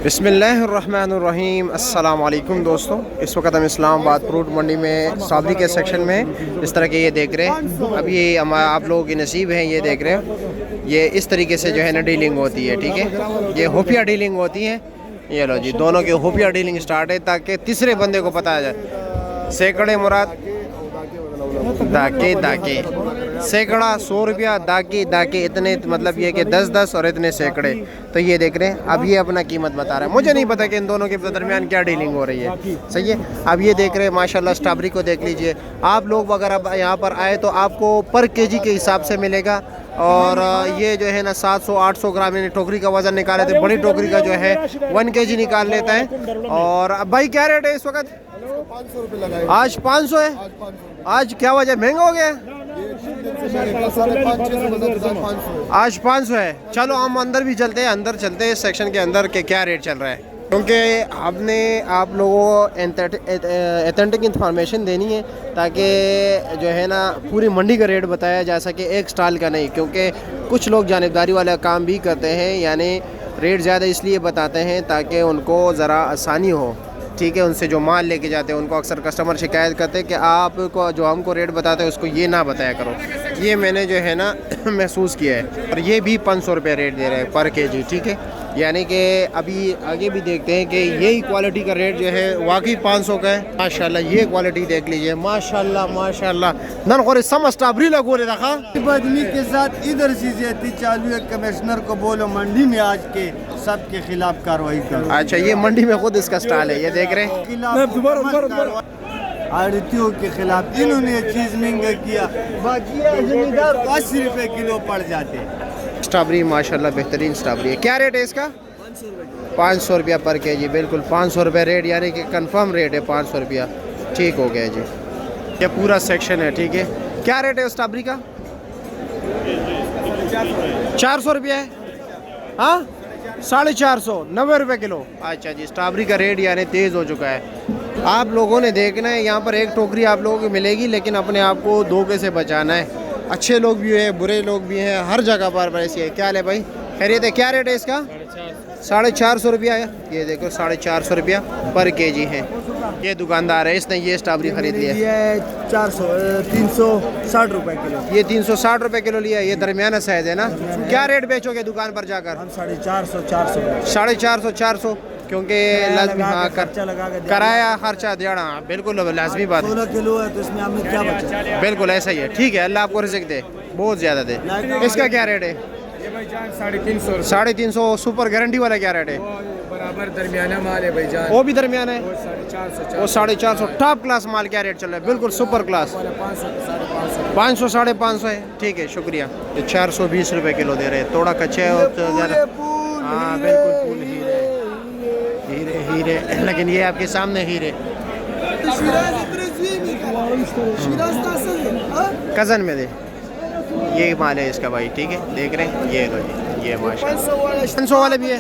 बिस्मिल्लाहिर्रहमानिर्रहीम अस्सलाम वालेकुम दोस्तों। इस वक्त हम इस्लामाबाद फ्रूट मंडी में स्ट्रॉबेरी के सेक्शन में इस तरह के ये देख रहे हैं। अब ये आप लोगों की नसीब है, ये देख रहे हो, ये इस तरीके से जो है ना डीलिंग होती है। ठीक है, ये खुफिया डीलिंग होती है। ये लो जी, दोनों की खुफिया डीलिंग स्टार्ट है ताकि तीसरे बंदे को पता जाए। सैकड़े मुराद दाके दाके, सैकड़ा 100 रुपया, दाके दाके इतने, मतलब ये कि 10-10 और इतने सैकड़े। तो ये देख रहे हैं, अब ये अपना कीमत बता रहा है। मुझे नहीं पता कि इन दोनों के दरमियान क्या डीलिंग हो रही है। सही है। अब ये देख रहे हैं माशाल्लाह, स्ट्रॉबेरी को देख लीजिए आप लोग। अगर अब यहाँ पर आए तो आपको पर केजी के हिसाब से मिलेगा। और ये जो है ना 700-800 ग्राम, यानी टोकरी का वज़न निकाले थे, बड़ी टोकरी का जो है 1 केजी निकाल लेता है। और अब भाई क्या रेट है इस वक्त? 500 रुपये लगाए। आज 500 है। आज क्या वजह, महंगा हो गया? आज 500 है। चलो हम अंदर भी चलते हैं, अंदर चलते हैं सेक्शन के अंदर के क्या रेट चल रहा है, क्योंकि हमने आप लोगों को ऑथेंटिक इंफॉर्मेशन देनी है ताकि जो है ना पूरी मंडी का रेट बताया जा सके, एक स्टॉल का नहीं। क्योंकि कुछ लोग जानिबदारी वाला काम भी करते हैं, यानी रेट ज़्यादा इसलिए बताते हैं ताकि उनको ज़रा आसानी हो। ठीक है, उनसे जो माल लेके जाते हैं उनको अक्सर कस्टमर शिकायत करते हैं कि आपको जो हमको रेट बताते हैं उसको ये ना बताया करो। ये मैंने जो है ना महसूस किया है। और ये भी 500 रुपये रेट दे रहे हैं पर केजी। ठीक है, यानी कि अभी आगे भी देखते हैं कि यही क्वालिटी का रेट जो है वाकई 500 का है। माशाल्लाह, ये क्वालिटी देख लीजिए, माशाल्लाह माशाल्लाह। नन खोरे सम स्ट्रॉबेरी लगो रे रखा आदमी के साथ इधर से ज्यादती चालू है। कमिश्नर को बोलो मंडी में आज के सबके खिलाफ कार्रवाई करो। अच्छा, ये मंडी में खुद इसका स्टॉल है, ये देख रहे हैं। आड़तियों के खिलाफ इन्होंने ये चीज महंगा किया, बाकी जमींदार 80 रुपये किलो पड़ जाते। स्ट्रॉबेरी माशाल्लाह बेहतरीन स्ट्रॉबेरी है। क्या रेट है इसका? 500 रुपया पर केजी। बिल्कुल 500 रुपये रेट, यानी कि कंफर्म रेट है 500 रुपया। ठीक हो गया जी, ये पूरा सेक्शन है। ठीक है, क्या रेट है स्ट्रॉबेरी का? 400 रुपया है। हाँ, 450, 90 रुपये किलो। अच्छा जी, स्ट्रॉबेरी का रेट यानी तेज़ हो चुका है। आप लोगों ने देखना है, यहाँ पर एक टोकरी आप लोगों को मिलेगी, लेकिन अपने आप को धोखे से बचाना है। अच्छे लोग भी हैं, बुरे लोग भी हैं, हर जगह पर ऐसी है। क्या ले भाई, खैरियत है? क्या रेट है इसका? 450 रुपया है। ये देखो 450 रुपया पर केजी है। ये दुकानदार है, इसने ये स्ट्रॉबेरी खरीद लिया है। 360 रुपये किलो। ये 360 रुपये किलो लिया। ये दरमियाना साइज है ना। क्या रेट बेचोगे दुकान पर जाकर? हम 450 450 क्योंकि लाजमी, हाँ, किराया खर्चा देना बिल्कुल लाजमी बात है। 16 किलो है तो इसमें हमें क्या बचा? बिल्कुल ऐसा ही है। ठीक है, अल्लाह आपको रिज़्क़ दे, बहुत ज़्यादा दे। इसका क्या रेट है? 350। सुपर गारंटी वाला क्या रेट है? बराबर दरमियाना माल है भाईजान। वो भी दरमियाना है। वो 450 टॉप क्लास माल क्या रेट चल रहा है? बिल्कुल सुपर क्लास। 500 550 है। ठीक है, शुक्रिया। ये 420 रुपये किलो दे रहे हैं। थोड़ा कच्चे है और ज़्यादा, हाँ बिल्कुल फूल हीरे हीरे, लेकिन ये आपके सामने हीरे। कज़न में दे, ये माल है इसका भाई। ठीक है, देख रहे हैं, ये लो जी, ये माशाल्लाह 500 वाले भी है।